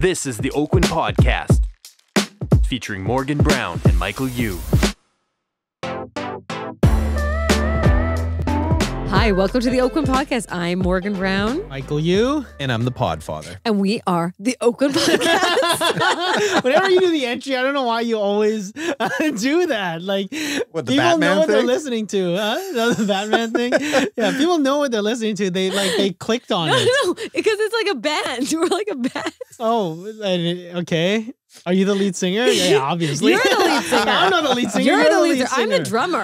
This is the Oakwyn Podcast, featuring Morgan Brown and Michael Yu. Hi, welcome to the Oakwyn Podcast. I'm Morgan Brown. Michael Yu. And I'm the Podfather. And we are the Oakwyn Podcast. Whenever you do the entry, I don't know why you always do that. Like, What, the people Batman know what they're thing? listening to. Huh? The Batman thing? Yeah, people know what they're listening to. They clicked on it. No, because it's like a band. We're like a band. Oh, okay. Are you the lead singer? Yeah, obviously. You're the lead singer. I'm not the lead singer. You're the lead singer. singer. I'm the drummer.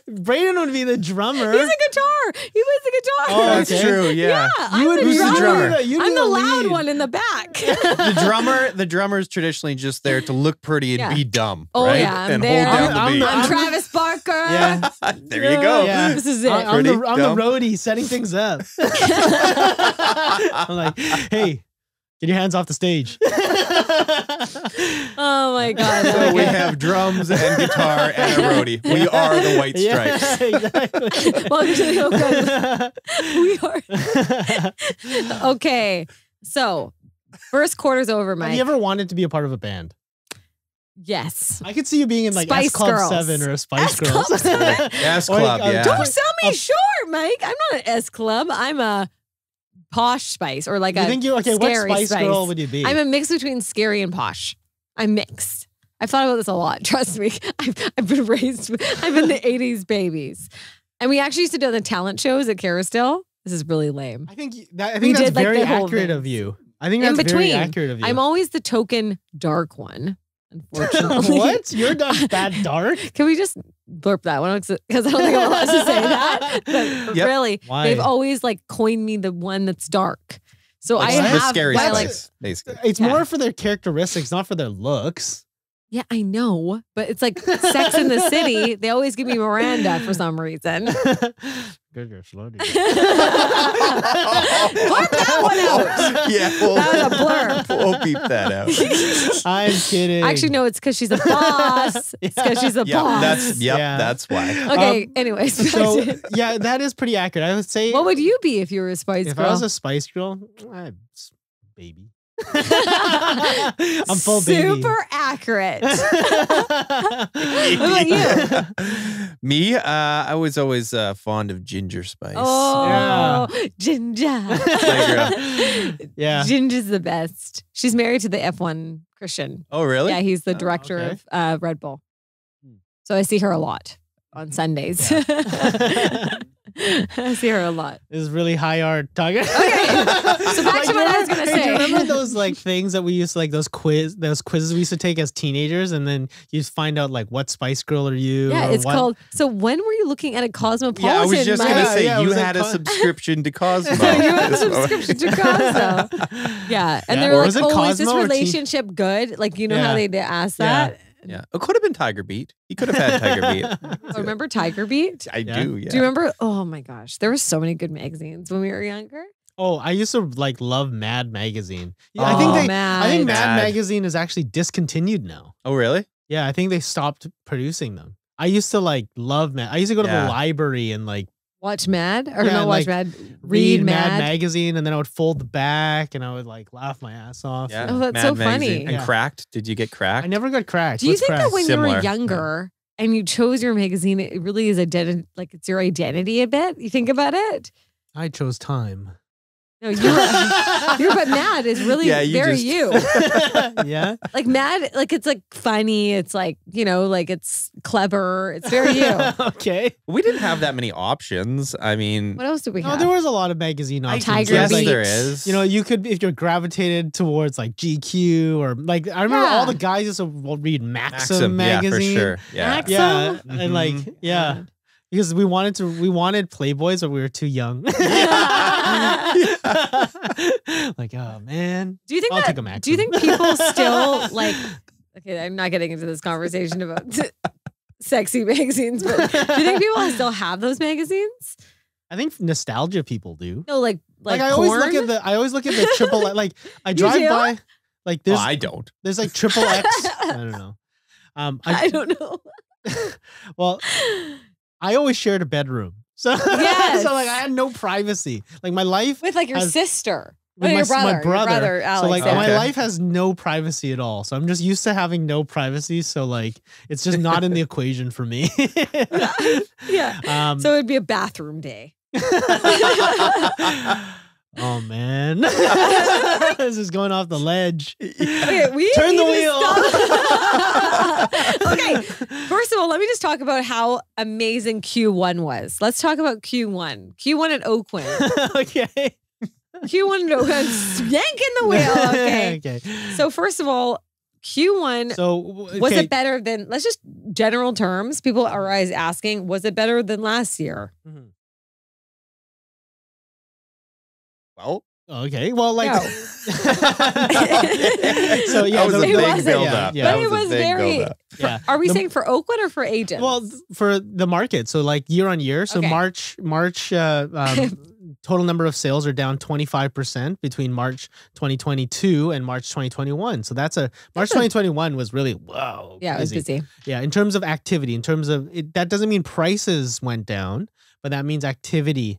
Brayden would be the drummer. He's a guitar. He plays the guitar. Oh, That's okay. true, yeah. I'm would the be drummer. drummer? You'd be I'm the loud lead. one in the back. The drummer's traditionally just there to look pretty and Yeah. be dumb, Oh, right? yeah, I'm and there. hold down the I'm beat. the- I'm Travis Barker. Yeah. There you go. Yeah. This is it. I'm the Pretty dumb. roadie setting things up. I'm like, hey, get your hands off the stage. Oh my God. So we Okay. have drums and guitar and a roadie. We are the White Yeah, Stripes. exactly. Welcome to the Oakwyn. We are. Okay. So, first quarter's over, Mike. Have you ever wanted to be a part of a band? Yes. I could see you being in like Spice S Club Girls. 7 or a Spice S Girls. Club 7? S Or, Club, uh, yeah. Don't sell me Oh. short, Mike. I'm not an S Club. I'm a posh Spice or like You a think you okay? What scary Spice Girl would you be? I'm a mix between scary and posh. I'm mixed. I've thought about this a lot. Trust me. I've been raised. I've been the '80s babies, and we actually used to do the talent shows at Carousel. This is really lame. I think that's We did, like, very the whole accurate thing. of you. I think In that's very between, accurate of you. I'm always the token dark one. Unfortunately, What? You're not that dark? Can we just blurp that one? Because I don't think I'm allowed to say that. But Yep. really, Why? they've always like coined me the one that's dark. So Like I the have scary my, Spice, basically. It's Yeah. more for their characteristics, not for their looks. Yeah, I know, but it's like Sex in the City. They always give me Miranda for some reason. Good girl, slow down. Blurp that one out. Yeah, That was a blurb. We'll beep that out. I'm kidding. Actually, no, it's because she's a boss. It's because she's a boss. Yeah. That's why. Okay, anyways. So yeah, that is pretty accurate. I would say. What would you be if you were a Spice if Girl? I was a Spice Girl? Baby. I'm full baby. Super accurate. What about you? Me, I was always fond of Ginger Spice. Oh, Ginger. Yeah. Ginger's the best. She's married to the F1 Christian. Oh, really? Yeah, he's the director okay. of Red Bull. So I see her a lot on Sundays. I see her a lot. This is really high art talking. Okay, so back to what I was gonna Do say. you remember those like things that we used to like those quizzes we used to take as teenagers, and then you just find out like what Spice Girl are you? Yeah, or it's what- called. So when were you looking at a Cosmopolitan? Yeah, I was just Mike? going to say, Yeah, it you was like had a subscription to Cosmo. You had a subscription to Cosmo. Yeah, and Yeah. they Or were was like, it "Oh, is this Cosmo or T- relationship good?" Like, you know how Yeah. they ask Yeah. that. Yeah. It could have been Tiger Beat. He could have had Tiger Beat. Oh, remember Tiger Beat? I Yeah. do, yeah. Do you remember? Oh my gosh, there were so many good magazines when we were younger. Oh, I used to like love Mad Magazine. Yeah, Oh, I think Mad. I think Mad Mad. Magazine is actually discontinued now. Oh, really? Yeah, I think they stopped producing them. I used to like love Mad. I used to go to Yeah. the library and like Watch Mad or Yeah, no, watch like, Mad. read Read Mad Mad. Magazine, and then I would fold the back and I would like laugh my ass off. Yeah. Oh, that's Mad so Magazine. funny. And Yeah. Cracked? Did you get Cracked? I never got cracked. Do you What's think that cracked? when you were Similar. younger and you chose your magazine, it really is like it's your identity a bit? You think about it? I chose time. No, but Mad is really Yeah, you very just- you. Yeah. Like Mad, like it's like funny. It's like, like it's clever. It's very you. Okay. We didn't have that many options. I mean, What else do we No, have? there was a lot of magazine options. Tiger yes, Beat. there is. You know, you could, if you're gravitated towards like GQ or like, I remember Yeah. all the guys used to read Maxim yeah, for magazine. sure. Yeah. Maxim? Yeah. Mhm. And like, yeah. Because we wanted Playboys, but we were too young. Like, oh man. Do you think I'll that? take a Do you Maxim. think people still like? Okay, I'm not getting into this conversation about sexy magazines, but do you think people still have those magazines? I think nostalgia people do. No, like I porn? always look at the triple like I drive do? by like Oh, there's I don't. there's like triple X. I don't know. I don't know. Well, I always shared a bedroom. So, Yes. so like I had no privacy. Like my life With like your has- sister. with your my brother, brother. Alex, so like yeah. my Okay. life has no privacy at all. So I'm just used to having no privacy. So like it's just not in the equation for me. Yeah. So it'd be a bathroom day. Oh man, this is going off the ledge. Okay, we Turn the need to wheel. stop. Okay, first of all, let me just talk about how amazing Q1 was. Let's talk about Q1. Q1 at Oakwyn. Okay. Q1 at Oakwyn, yanking the wheel. Okay. Okay. So first of all, Q1 So was it better than? Let's just general terms. People are always asking, was it better than last year? Mhm. Well, Okay. Well, like. No. So yeah, that was a It big wasn't. build-up. Yeah, But That it was a was big very. build-up. Yeah. Are we The- saying for Oakwyn or for agents? Well, for the market, so like year on year, so Okay. March, total number of sales are down 25% between March 2022 and March 2021. So March 2021 was really wow. yeah, it was busy. busy. Yeah, in terms of activity, in terms of it, that doesn't mean prices went down, but that means activity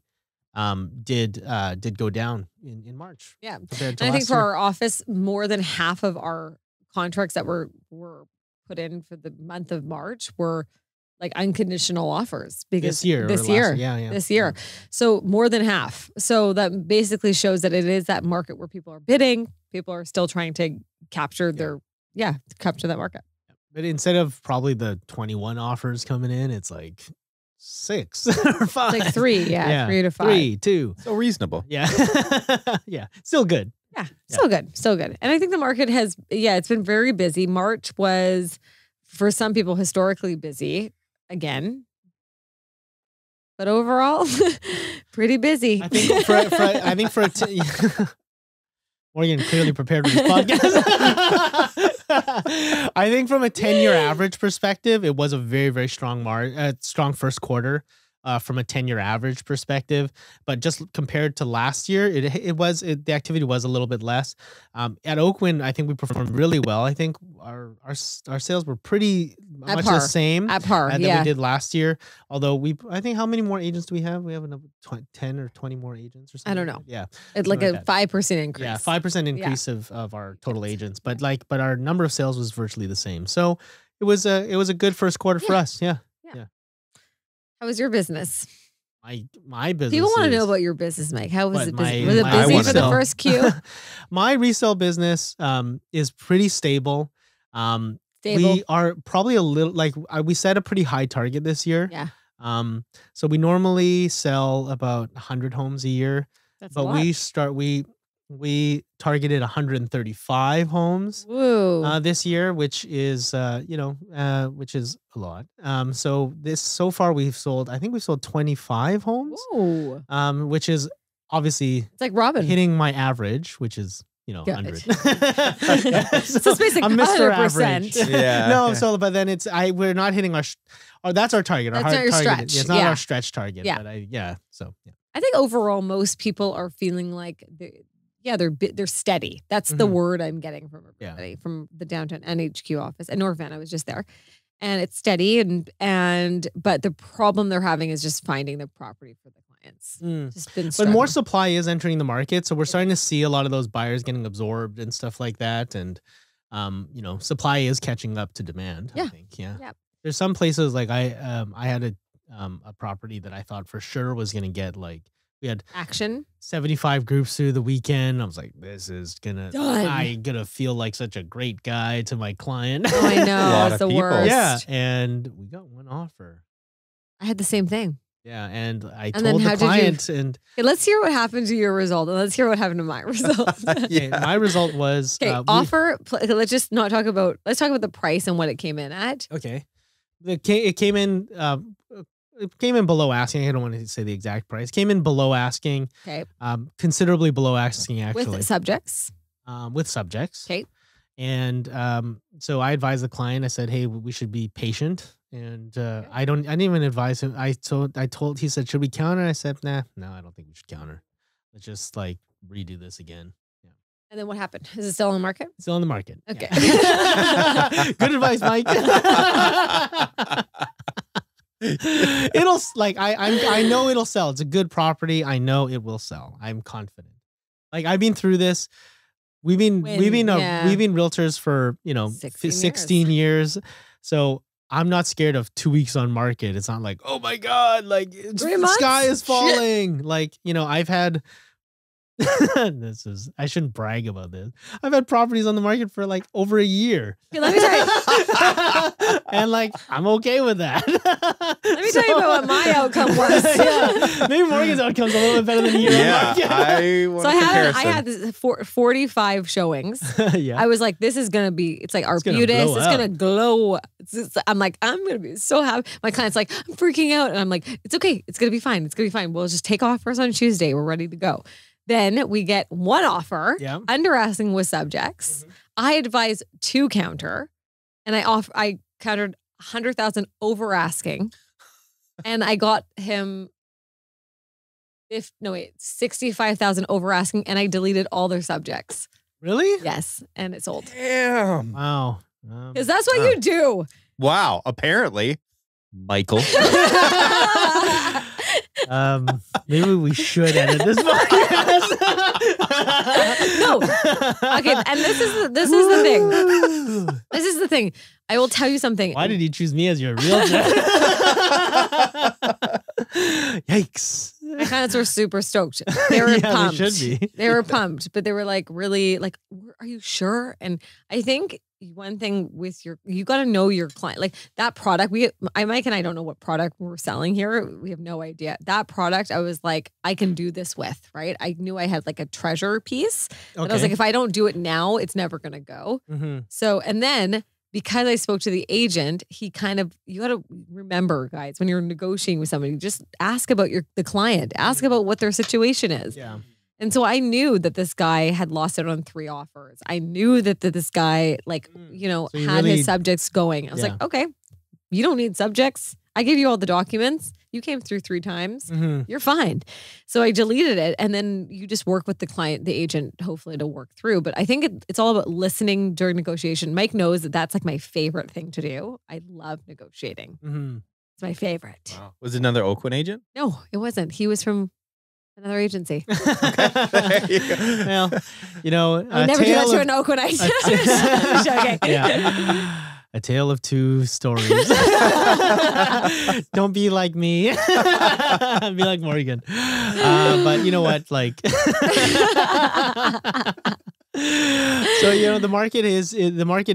did go down in March. Yeah. compared to And I think last for year. our office, more than half of our contracts that were put in for the month of March were like unconditional offers because this year, or this last year, yeah, this year. So more than half. So that basically shows that it is that market where people are bidding. People are still trying to capture capture that market. But instead of probably the 21 offers coming in, it's like 6 or 5. It's like 3, 3 to 5. 3, 2. So reasonable. Yeah. Yeah. Still good. Yeah, so good, so good. And I think the market has, it's been very busy. March was, for some people, historically busy again. But overall, pretty busy. I think for Morgan clearly prepared for this podcast. I think from a 10-year average perspective, it was a very, very strong strong first quarter. From a 10-year average perspective, but just compared to last year, the activity was a little bit less. At Oakwyn, I think we performed really well. I think our sales were pretty much par. the same At par, that we did last year. Although I think how many more agents do we have? We have another 10 or 20 more agents or something. I don't know. Yeah, It's like something a like 5% increase. yeah, 5% increase of our total agents, but our number of sales was virtually the same. So it was a good first quarter for us. Yeah. How was your business? My business. People want to know is- about your business, Mike. How was What, it busy? my- Was it my busy for the resale? first Q? My resale business is pretty stable. Stable. We are probably a little we set a pretty high target this year. Yeah. So we normally sell about 100 homes a year, That's but a lot. we targeted 135 homes Woo. this year, which is which is a lot. So far we've sold 25 homes, Whoa. which is obviously It's like Robin. hitting my average, which is Good. 100. So it's basically I'm Mr. 100%. Average. Yeah. No, so but then we're not hitting that's our target. Our That's not your target. stretch. It's not Yeah. our stretch target. Yeah. But so yeah. I think overall, most people are feeling like they're steady. That's the Mhm. word I'm getting from Yeah. everybody from the downtown NHQ office and North Van. I was just there, and it's steady. But the problem they're having is just finding the property for the clients. Mm. Just been But more struggling. supply is entering the market, so we're starting to see a lot of those buyers getting absorbed and stuff like that. And supply is catching up to demand. I Yeah. think. Yeah. Yeah. There's some places like I had a property that I thought for sure was gonna get we had Action. 75 groups through the weekend. I was like, this is Done. I'm gonna feel like such a great guy to my client. Oh, I know. lot It's of the people. worst. Yeah. And we got one offer. I had the same thing. Yeah. And I And then told how the did you- client, and Okay, let's hear what happened to your result, and let's hear what happened to my result. okay, my result was Okay, offer. Let's just not talk about. Let's talk about the price and what it came in at. Okay. It came in. It came in below asking. I don't want to say the exact price. Came in below asking. Okay, Considerably below asking actually. with subjects. With subjects. Okay. And so I advised the client. I said, "Hey, we should be patient." And I didn't even advise him. I told. He said, "Should we counter?" I said, "Nah, no, I don't think we should counter. Let's just redo this again." Yeah. And then what happened? Is it still on the market? Still in the market. Okay. Yeah. Good advice, Mike. It'll I know it'll sell. It's a good property. I know it will sell. I'm confident. Like I've been through this. We've been realtors for 16 years. So I'm not scared of 2 weeks on market. It's not like, oh my God, like the sky is falling. Shit. Like, I've had I shouldn't brag about this. I've had properties on the market for like over a year. Okay, let me tell you. And like, I'm okay with that. Let me tell you about what my outcome was. Yeah. Maybe Morgan's outcome's a little bit better than a year on market. I had this 45 showings. Yeah. I was like, this is going to be, it's like Arbutus. It's going to glow. I'm like, I'm going to be so happy. My client's like, I'm freaking out. And I'm like, it's okay. It's going to be fine. It's going to be fine. We'll just take offers on Tuesday. We're ready to go. Then we get one offer, under asking with subjects. Mm-hmm. I advise 2 counter, and I countered 100,000 over asking, and I got him 65,000 over asking, and I deleted all their subjects. Really? Yes, and it sold. Damn! Wow. Because that's what you do. Wow. Apparently, Michael. Maybe we should edit this podcast. No. Okay, and this is the thing. This is the thing. I will tell you something. Why did you choose me as your realtor? Yikes. My clients were super stoked. They were pumped. They should be. They were pumped, but they were like, really, like, are you sure? And I think one thing with you got to know your client. Like that product, Mike and I don't know what product we're selling here. We have no idea. That product, I was like, I can do this with, right? I knew I had like a treasure piece. But I was like, if I don't do it now, it's never going to go. Mm-hmm. So, and then because I spoke to the agent, you got to remember, guys, when you're negotiating with somebody, just ask about the client, ask about what their situation is. Yeah. And so I knew that this guy had lost it on 3 offers. I knew that this guy, had his subjects going. I was like, okay, you don't need subjects. I gave you all the documents. You came through 3 times. Mm-hmm. You're fine. So I deleted it. And then you just work with the client, the agent, hopefully to work through. But I think it's all about listening during negotiation. Mike knows that that's like my favorite thing to do. I love negotiating. Mm-hmm. It's my favorite. Wow. Was it another Oakwyn agent? No, it wasn't. He was from another agency. Well, I would never do that to an Oakwyn agent. I'm joking. Yeah. A tale of 2 stories. Don't be like me. Be like Morgan. But you know what? Like, so the market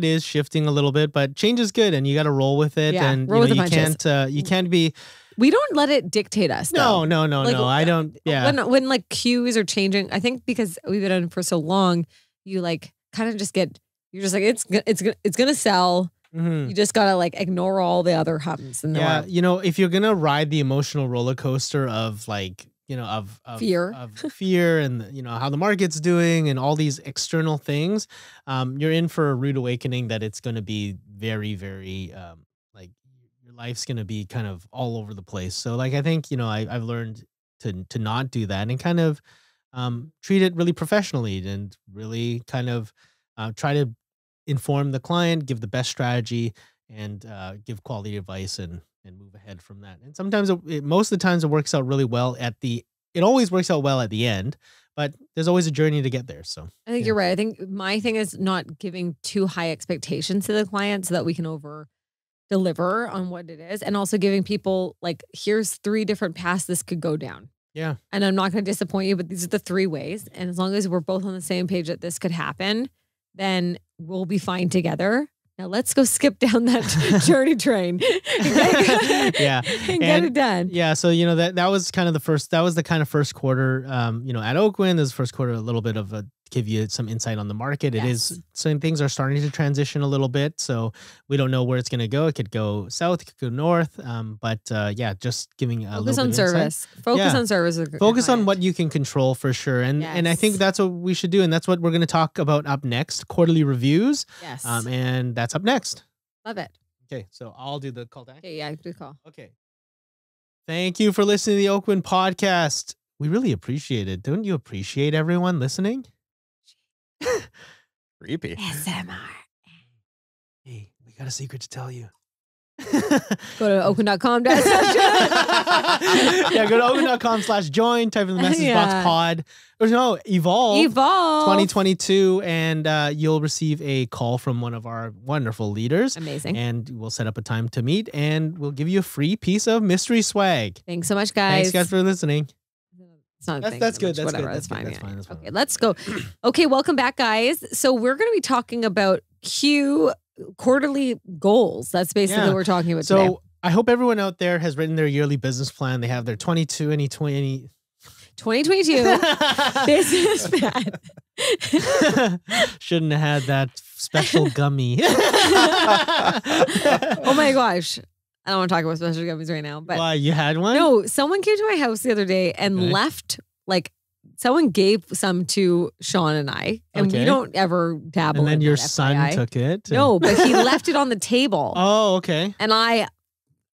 is shifting a little bit, but change is good, and you got to roll with it. Yeah, and roll with the punches. You can't be. We don't let it dictate us. Though. No. I don't. Yeah. When like cues are changing, I think because we've been on for so long, you like kind of just get. You're just like it's gonna sell. Mm-hmm. You just gotta like ignore all the other hums. And if you're gonna ride the emotional roller coaster of like of fear and how the market's doing and all these external things, you're in for a rude awakening that it's gonna be very, very like your life's gonna be kind of all over the place. So like I think I've learned to not do that and kind of treat it really professionally and really kind of try to inform the client, give the best strategy, and give quality advice and move ahead from that. And sometimes, most of the times, it works out really well it always works out well at the end, but there's always a journey to get there. So I think you're right. I think my thing is not giving too high expectations to the client so that we can over deliver on what it is, and also giving people like, here's 3 different paths this could go down. Yeah. And I'm not going to disappoint you, but these are the 3 ways. And as long as we're both on the same page that this could happen, then we'll be fine together. Now let's go skip down that journey train. Yeah. And get it done. Yeah. So, that was kind of the kind of first quarter, at Oakwyn, this first quarter, a little bit of give you some insight on the market. Yes. It is, some things are starting to transition a little bit. So we don't know where it's going to go. It could go south, it could go north. But just giving a focus little on bit service. Insight. Focus on service. Focus on what you can control for sure. And I think that's what we should do. And that's what we're going to talk about up next, quarterly reviews. Yes. And that's up next. Love it. Okay. So I'll do the call to action. Yeah, do the call. Okay. Thank you for listening to the Oakwyn podcast. We really appreciate it. Don't you appreciate everyone listening? Creepy. ASMR. Hey, we got a secret to tell you. Go to oakwyn.com. Yeah, go to oakwyn.com/join, type in the message box pod. Or no, Evolve 2022, and you'll receive a call from one of our wonderful leaders. Amazing. And we'll set up a time to meet, and we'll give you a free piece of mystery swag. Thanks so much, guys. Thanks, guys, for listening. It's not a thing That's so good. much. That's Whatever. good. That's fine. That's fine. That's fine. Okay, let's go. Okay, welcome back, guys. So we're going to be talking about Q quarterly goals. That's basically what we're talking about today. So I hope everyone out there has written their yearly business plan. They have their 2022 business plan. Shouldn't have had that special gummy. Oh my gosh. I don't want to talk about special gummies right now, but Why, you had one? no, someone came to my house the other day and left, like, someone gave some to Sean and I, and we don't ever dabble And then in your that, son FYI. took it. No, but he left it on the table. Oh, okay. And I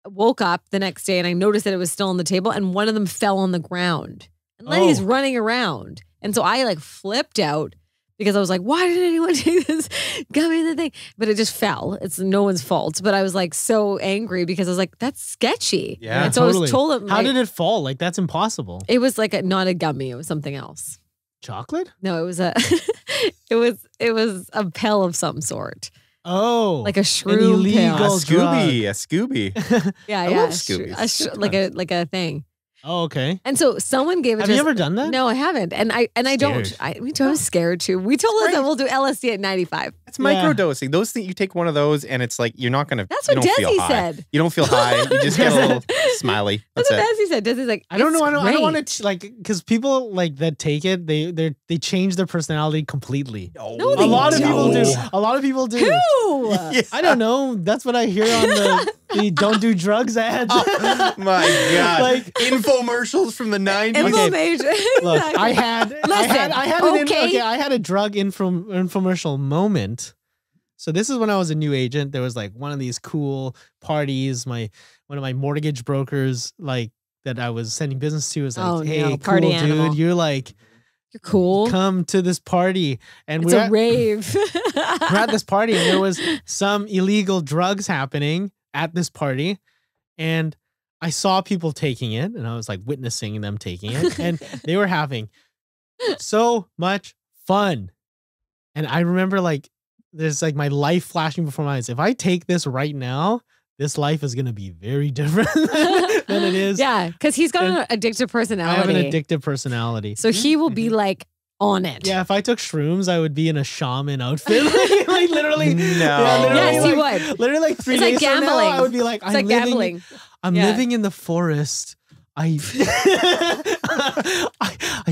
woke up the next day and I noticed that it was still on the table, and one of them fell on the ground. And Lenny's running around. And so I like flipped out because I was like, why didn't anyone take this gummy in the thing? But it just fell. It's no one's fault. But I was like so angry because I was like, that's sketchy. Yeah, And so I was told him, How did it fall? Like, that's impossible. it was like not a gummy. It was something else. Chocolate? No, it was a it was a pill of some sort. Oh. Like a an shroom illegal pill. A Scooby. Yeah, I yeah. love Scoobies. Like a thing. Oh, okay. And so someone gave it Have to you us. ever done that? No, I haven't. And I don't. Scared. I'm scared too. We told us that we'll do LSD at 95. It's microdosing. Those things, you take one of those and it's like, you're not going to, That's you what don't feel Desi high. said. You don't feel high. You just get a little smiley. That's That's what it. Desi said. Desi's like, I don't know. "It's I don't want great." to like, because people like that take it. They change their personality completely. No, A they lot of people do. don't. A lot of people do. Who? I don't know. That's what I hear on the don't do drugs ads. Oh my God. Like- infomercials from the 90s. Inflammation. Look, Exactly. I had okay. I had a drug infomercial moment. So this is when I was a new agent. There was like one of these cool parties. One of my mortgage brokers, like that I was sending business to, was like, Oh, "Hey, no, cool party animal. dude, you're like, You're cool. come to this party." And It's a rave. we're at this party, and there was some illegal drugs happening at this party, and I saw people taking it, and I was like witnessing them taking it, and they were having so much fun. And I remember like there's like my life flashing before my eyes. If I take this right now, this life is gonna be very different than it is. Yeah, because he's got And an addictive personality. I have an addictive personality. So he will be like on it. Yeah, if I took shrooms, I would be in a shaman outfit. like literally. No. Yeah, literally, Yes, he like, would. Literally like 3 It's like days from now, gambling. I would be like, It's like gambling. I'm Yeah. living in the forest. I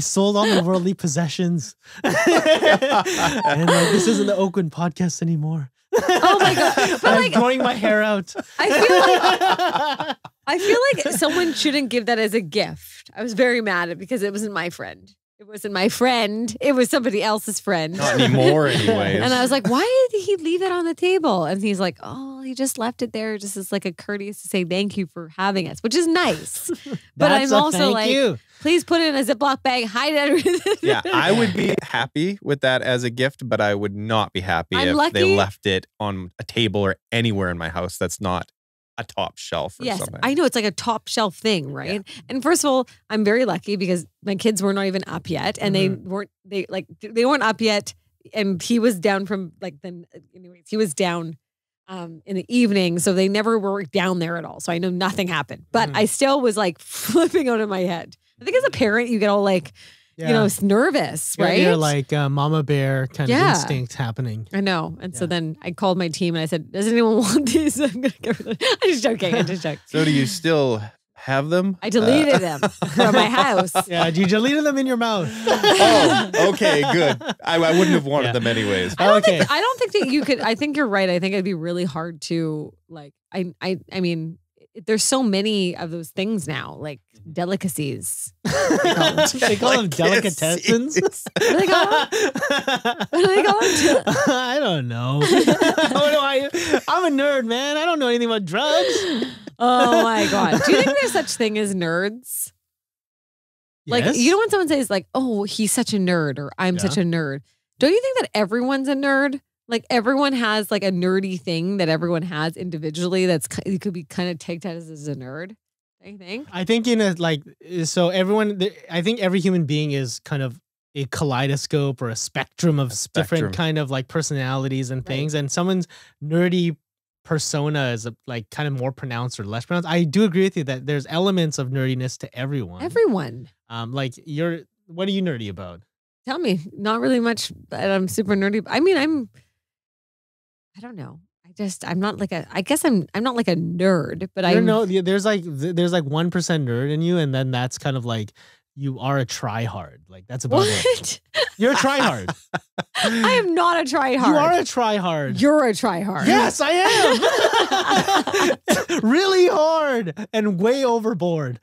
sold all my worldly possessions. And like, this isn't the Oakwyn podcast anymore. Oh my God. But I'm like, growing my hair out. I feel like someone shouldn't give that as a gift. I was very mad at it because it wasn't my friend. It wasn't my friend. It was somebody else's friend. Not anymore, anyways. And I was like, why did he leave that on the table? And he's like, oh, he just left it there just as like a courteous to say thank you for having us, which is nice. But That's I'm a also thank like, you. please put it in a Ziploc bag, hide it. Yeah, I would be happy with that as a gift, but I would not be happy I'm if lucky- they left it on a table or anywhere in my house that's not a top shelf or Yes, something. I know it's like a top shelf thing, right? And first of all, I'm very lucky because my kids were not even up yet, and they weren't up yet, and he was down from like then. Anyways, he was down in the evening, so they never were down there at all. So I know nothing happened, but I still was like flipping out of my head. I think as a parent, you get all like nervous, right? You're like mama bear kind of instinct happening. I know. And so then I called my team and I said, does anyone want these? I'm gonna get rid of them. I'm just joking. I'm just joking. So do you still have them? I deleted them from my house. Yeah, you deleted them in your mouth. Oh, okay, good. I wouldn't have wanted them anyways. I don't Okay. think that you could. I think you're right. I think it'd be really hard to like. I mean, there's so many of those things now, like delicacies. They call them delicatessens. What do they call them? What do they call them? I don't know. I'm a nerd, man. I don't know anything about drugs. Oh my God. Do you think there's such thing as nerds? Like, Yes. you know when someone says like, oh, he's such a nerd or I'm such a nerd. Don't you think that everyone's a nerd? Like everyone has like a nerdy thing that everyone has individually that's you could be kind of tagged as a nerd. I think. I think so I think every human being is kind of a kaleidoscope or a spectrum of different kind of like personalities and things. And someone's nerdy persona is like kind of more pronounced or less pronounced. I do agree with you that there's elements of nerdiness to everyone. Everyone. Like what are you nerdy about? Tell me. Not really much, but I'm super nerdy. I mean, I don't know. I'm not like I guess I'm not like a nerd, but there's like 1% nerd in you, and then that's kind of like you are a tryhard. Like that's about it. You're a tryhard. I am not a tryhard. You are a tryhard. You're a tryhard. Yes, I am. Really hard and way overboard.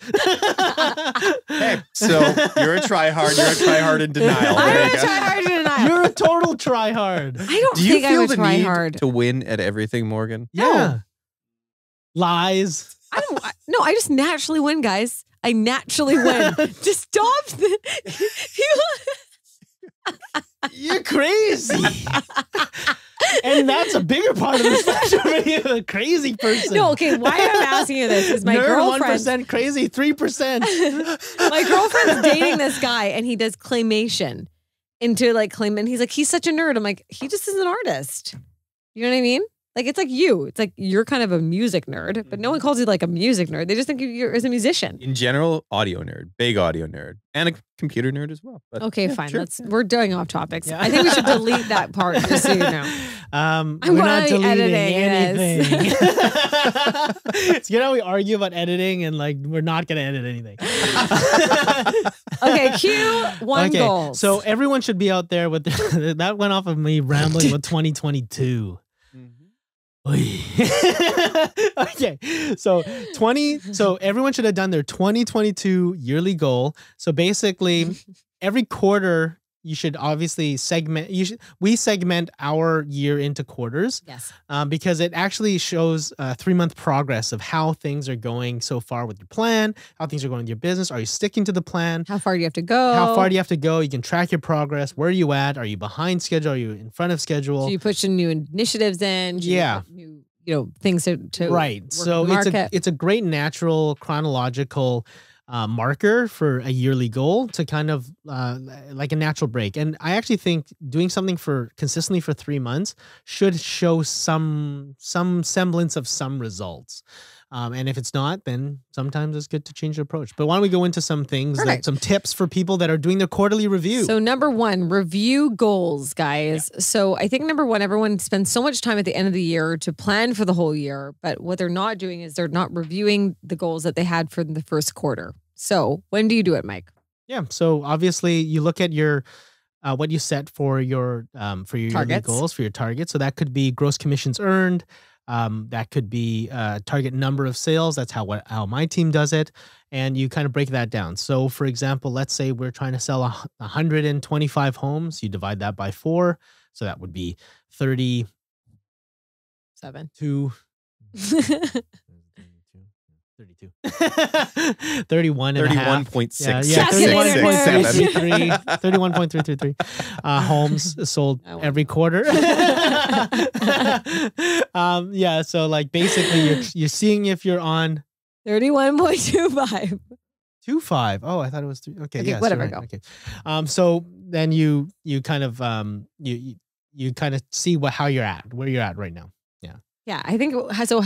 Hey, so you're a tryhard. You're a tryhard in denial. I'm a tryhard in denial. You're a total tryhard. I don't Do you think feel I'm a the tryhard. need to win at everything, Morgan? Yeah. Lies. No, I just naturally win, guys. I naturally win. Just stop. You're crazy. And that's a bigger part of the spectrum. You're a crazy person. No, okay. Why I'm asking you this is my Nerd, girlfriend. 1%, crazy 3%. My girlfriend's dating this guy, and he does claymation into like claim. And he's like, he's such a nerd. I'm like, he just is an artist. You know what I mean? Like, it's like you. It's like you're kind of a music nerd, but no one calls you like a music nerd. They just think you're as a musician. In general, audio nerd, big audio nerd, and a computer nerd as well. But Okay, fine. sure. We're doing off topics. Yeah. I think we should delete that part just so you know. We're not deleting editing anything. So, we argue about editing and like we're not going to edit anything. Okay, Q1 goals. So everyone should be out there with that went off of me rambling with 2022. Okay, so everyone should have done their 2022 yearly goal. So basically, every quarter you should obviously segment. We segment our year into quarters. Yes. Because it actually shows 3-month progress of how things are going so far with your plan, how things are going with your business. Are you sticking to the plan? How far do you have to go? How far do you have to go? You can track your progress. Where are you at? Are you behind schedule? Are you in front of schedule? Do you push new initiatives in? Do you put new, things to right. work So the market? it's a great natural chronological marker for a yearly goal to kind of like a natural break. And I actually think doing something consistently for 3 months should show some semblance of some results. And if it's not, then sometimes it's good to change the approach. But why don't we go into some things, some tips for people that are doing their quarterly review? So number 1, review goals, guys. Yeah. So I think number 1, everyone spends so much time at the end of the year to plan for the whole year. But what they're not doing is they're not reviewing the goals that they had for the first quarter. So when do you do it, Mike? Yeah. So obviously you look at your what you set for your yearly goals, for your targets. So that could be gross commissions earned. That could be target number of sales. That's how my team does it. And you kind of break that down. So for example, let's say we're trying to sell 125 homes. You divide that by 4. So that would be 7. 32. 31 and a half. 31.6. Yeah, 31.333. 31.333 homes sold every quarter. So like basically you're seeing if you're on 31.25. 2.5. Oh, I thought it was 3. Okay, yeah, whatever. Right. Okay. So then you kind of you kind of see where you're at right now. Yeah. Yeah, I think so.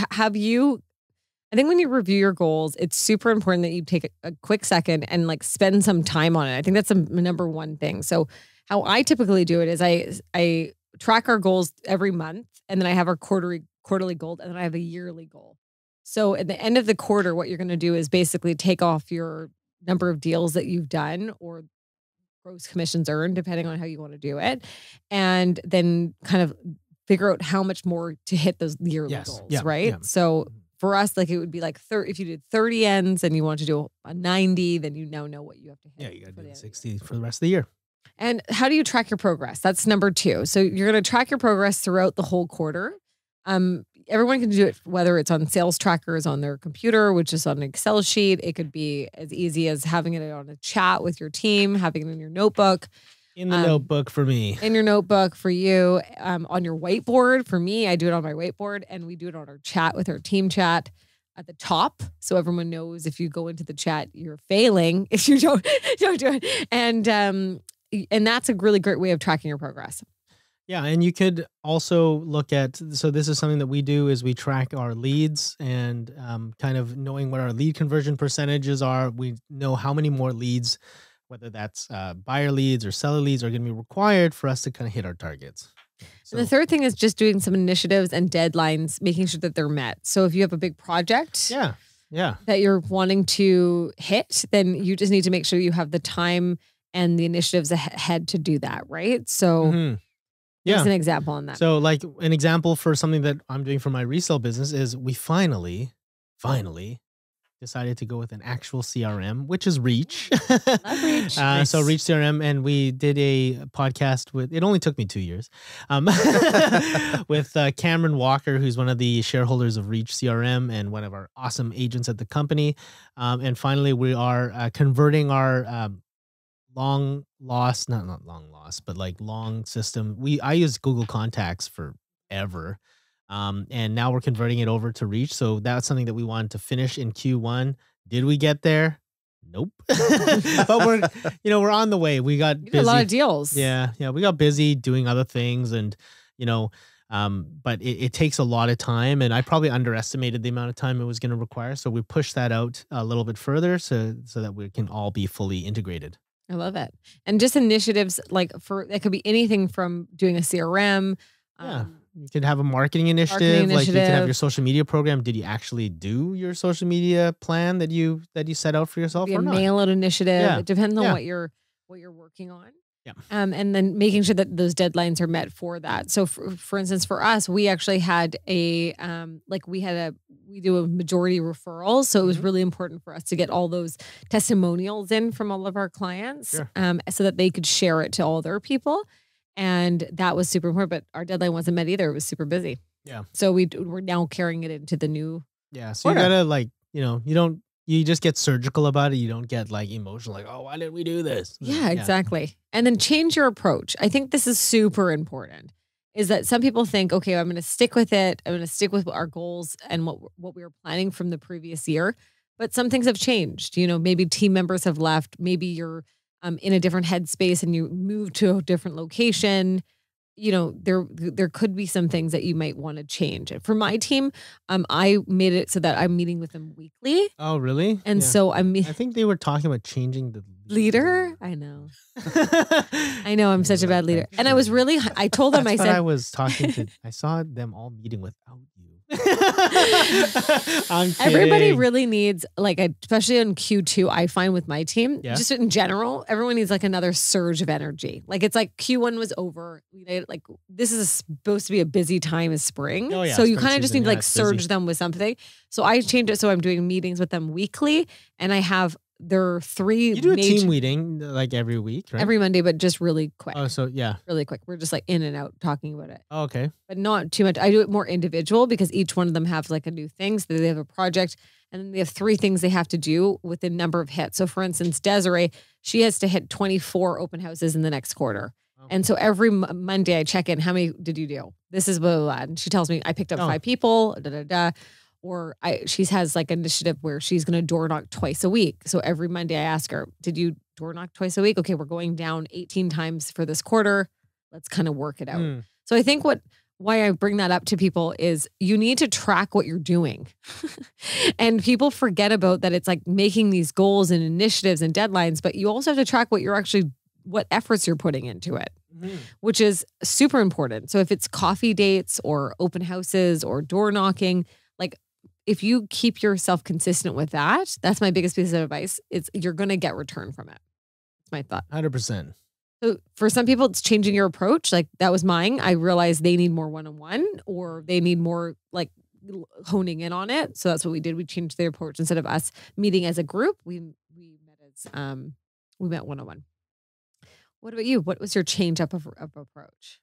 I think when you review your goals, it's super important that you take a quick second and like spend some time on it. I think that's the number 1 thing. So how I typically do it is I track our goals every month, and then I have our quarterly goal, and then I have a yearly goal. So at the end of the quarter, what you're going to do is basically take off your number of deals that you've done or gross commissions earned, depending on how you want to do it, and then kind of figure out how much more to hit those yearly goals, right? Yeah. So for us, like it would be like if you did 30 ends and you want to do a 90, then you now know what you have to hit. Yeah, you got to do 60 for the rest of the year. And how do you track your progress? That's number 2. So you're going to track your progress throughout the whole quarter. Everyone can do it, whether it's on sales trackers on their computer, which is on an Excel sheet. It could be as easy as having it on a chat with your team, having it in your notebook. In the notebook for me. In your notebook for you, on your whiteboard. For me, I do it on my whiteboard, and we do it on our chat with our team chat at the top, so everyone knows if you go into the chat, you're failing if you don't do it. And that's a really great way of tracking your progress. Yeah, and you could also look at, so this is something that we do, is we track our leads and kind of knowing what our lead conversion percentages are. We know how many more leads, whether that's buyer leads or seller leads, are going to be required for us to kind of hit our targets. So, and the third thing is just doing some initiatives and deadlines, making sure that they're met. So if you have a big project that you're wanting to hit, then you just need to make sure you have the time and the initiatives ahead to do that, right? So there's an example on that. So like an example for something that I'm doing for my resale business is we finally decided to go with an actual CRM, which is Reach. Love Reach. Nice. So Reach CRM, and we did a podcast with, it only took me 2 years, with Cameron Walker, who's one of the shareholders of Reach CRM and one of our awesome agents at the company. And finally, we are converting our long system. I used Google Contacts forever. And now we're converting it over to Reach. So that's something that we wanted to finish in Q1. Did we get there? Nope. But we're on the way. We got busy. A lot of deals. Yeah. We got busy doing other things, and but it takes a lot of time, and I probably underestimated the amount of time it was going to require. So we pushed that out a little bit further so that we can all be fully integrated. I love it. And just initiatives it could be anything from doing a CRM. You could have a marketing initiative. Like you could have your social media program. Did you actually do your social media plan that you set out for yourself, or not? Mail out initiative. Yeah. It depends on what you're working on. Yeah. And then making sure that those deadlines are met for that. So for instance, for us, we actually had we do a majority referral. So it was really important for us to get all those testimonials in from all of our clients, so that they could share it to all their people. And that was super important, but our deadline wasn't met either. It was super busy. Yeah. So we're now carrying it into the new. Yeah. So you gotta you just get surgical about it. You don't get like emotional, like, oh, why did we do this? Yeah, exactly. And then change your approach. I think this is super important, is that some people think, okay, I'm going to stick with it. I'm going to stick with our goals and what we were planning from the previous year. But some things have changed. Maybe team members have left. Maybe you're in a different headspace and you move to a different location. There could be some things that you might want to change. For my team, I made it so that I'm meeting with them weekly. Oh, really? And so I think they were talking about changing the leader. I know. I know I'm such a bad leader. And I told them, I said, I saw them all meeting without you. I'm kidding. Everybody really needs, especially on Q2, I find with my team, just in general, everyone needs another surge of energy. It's like Q1 was over. This is supposed to be a busy time of spring. Oh, yeah, so you kind of just need to surge busy. Them with something. So I changed it. So I'm doing meetings with them weekly, and I have there are 3. You do a team meeting every week, right? Every Monday, but just really quick. Oh, so yeah. Really quick. We're just in and out talking about it. Oh, okay. But not too much. I do it more individual because each one of them have a new thing. So they have a project, and then they have 3 things they have to do with a number of hits. So for instance, Desiree, she has to hit 24 open houses in the next quarter. Oh. And so every Monday I check in, how many did you do? This is blah, blah, blah. And she tells me I picked up 5 people, da, da, da. Or she has an initiative where she's going to door knock twice a week. So every Monday I ask her, did you door knock twice a week? Okay, we're going down 18 times for this quarter. Let's kind of work it out. So I think why I bring that up to people is you need to track what you're doing. And people forget about that. It's making these goals and initiatives and deadlines, but you also have to track what efforts you're putting into it, which is super important. So if it's coffee dates or open houses or door knocking, if you keep yourself consistent with that, that's my biggest piece of advice. You're going to get return from it. That's my thought. 100%. So for some people, it's changing your approach. That was mine. I realized they need more one-on-one, or they need more honing in on it. So that's what we did. We changed their approach. Instead of us meeting as a group, we met one-on-one. What about you? What was your change up of approach?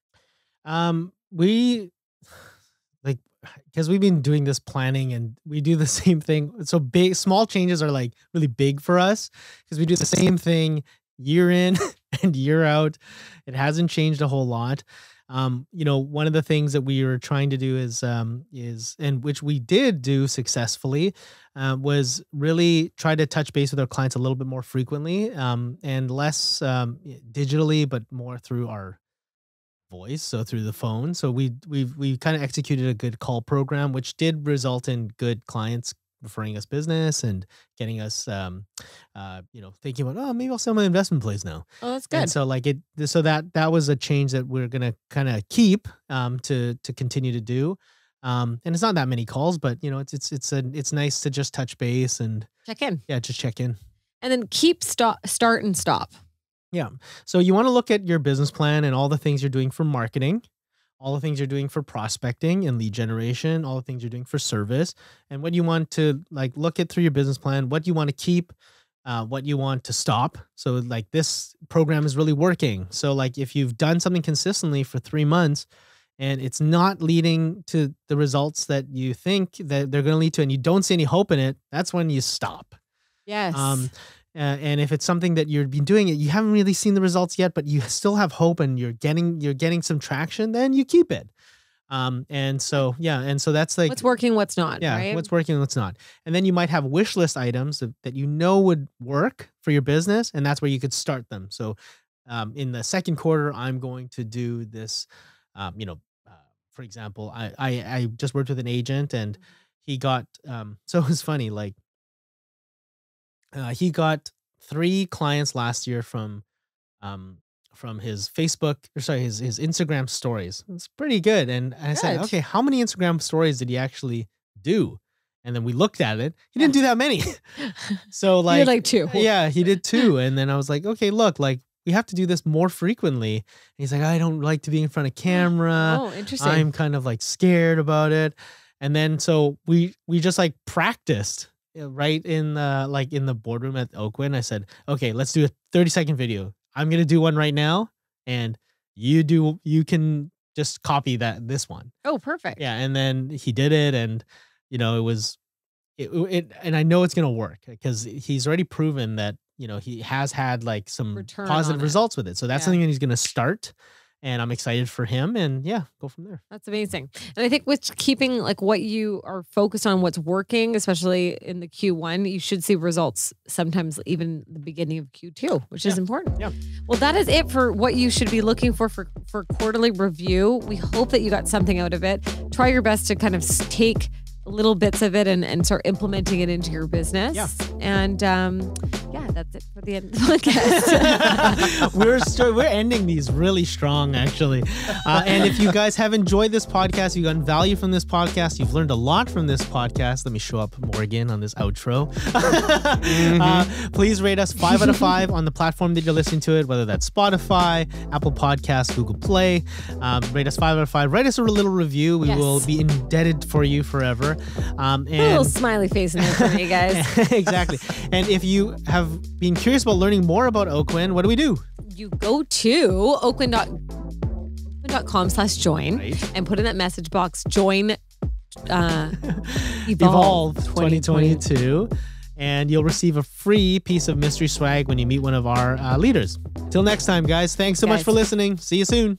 Because we've been doing this planning and we do the same thing. So small changes are really big for us because we do the same thing year in and year out. It hasn't changed a whole lot. One of the things that we were trying to do is and which we did do successfully, was really try to touch base with our clients a little bit more frequently, and less digitally, but more through our voice, so through the phone. So we kind of executed a good call program, which did result in good clients referring us business and getting us, thinking about, oh, maybe I'll sell my investment plays now. Oh, that's good. And so that was a change that we're gonna kind of keep, to continue to do. And it's not that many calls, but it's nice to just touch base and Check in. yeah, just check in. And then start and stop. Yeah. So you want to look at your business plan and all the things you're doing for marketing, all the things you're doing for prospecting and lead generation, all the things you're doing for service, and what you want to look at through your business plan, what you want to keep, what you want to stop. So this program is really working. So if you've done something consistently for 3 months and it's not leading to the results that you think that they're going to lead to, and you don't see any hope in it, that's when you stop. Yes. And if it's something that you've been doing it, you haven't really seen the results yet, but you still have hope and you're getting some traction, then you keep it. And so that's what's working, what's not. Yeah, right? what's working, what's not. And then you might have wish list items that would work for your business, and that's where you could start them. So, in the second quarter, I'm going to do this. For example, I just worked with an agent, and he got so it was funny, he got 3 clients last year from his Facebook, his Instagram stories. It's pretty good. And I said, okay, how many Instagram stories did he actually do? And then we looked at it. He didn't do that many. So you did 2. Yeah, he did 2. And then I was like, okay, look, we have to do this more frequently. And he's like, I don't like to be in front of camera. Oh, interesting. I'm kind of scared about it. And then so we just practiced right in the boardroom at Oakwyn. I said, okay, let's do a 30-second video. I'm going to do one right now, and you can just copy this one. Oh, perfect. Yeah. And then he did it, and and I know it's going to work because he's already proven that, he has had some Return positive on it. results with it. So that's Yeah. something that he's going to start. And I'm excited for him, and go from there. That's amazing. And I think with keeping what you are focused on, what's working, especially in the Q1, you should see results sometimes even the beginning of Q2, which is important. Yeah. Well, that is it for what you should be looking for quarterly review. We hope that you got something out of it. Try your best to kind of take little bits of it and start implementing it into your business. Yeah. And that's it for the end of the podcast. We're ending these really strong, actually. And if you guys have enjoyed this podcast, you've gotten value from this podcast, you've learned a lot from this podcast. Let me show up Morgan on this outro. Please rate us 5 out of 5 on the platform that you're listening to it, whether that's Spotify, Apple Podcasts, Google Play. Rate us 5 out of 5. Write us a little review. We will be indebted for you forever. And a little smiley face in there for me, guys. Exactly. And if you have been curious about learning more about Oakwyn, what do? You go to oakwyn.com/join and put in that message box, join Evolve 2022. And you'll receive a free piece of mystery swag when you meet one of our leaders. Till next time, guys. Thanks so much for listening. See you soon.